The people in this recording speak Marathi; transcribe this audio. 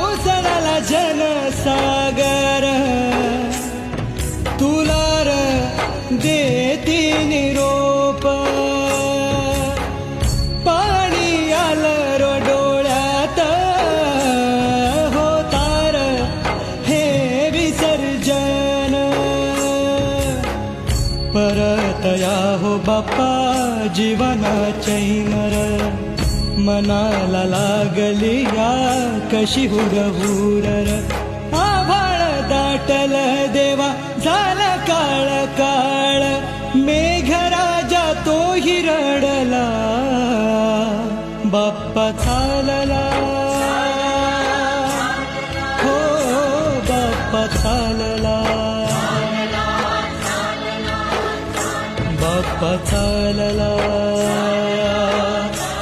उसळला जनसागर तुला र देती निरोप पाणी आलं रो डोळ्यात होतार हे विसर्जन परत या हो बाप्पा जीवनाच्या नर मनाला लागली या कशी हुरहुर आभाळ दाटल देवा झाला काळ काळ मेघराजा तो हिरडला बाप्पा चालला हो बाप्पा चालला बाप्पा चालला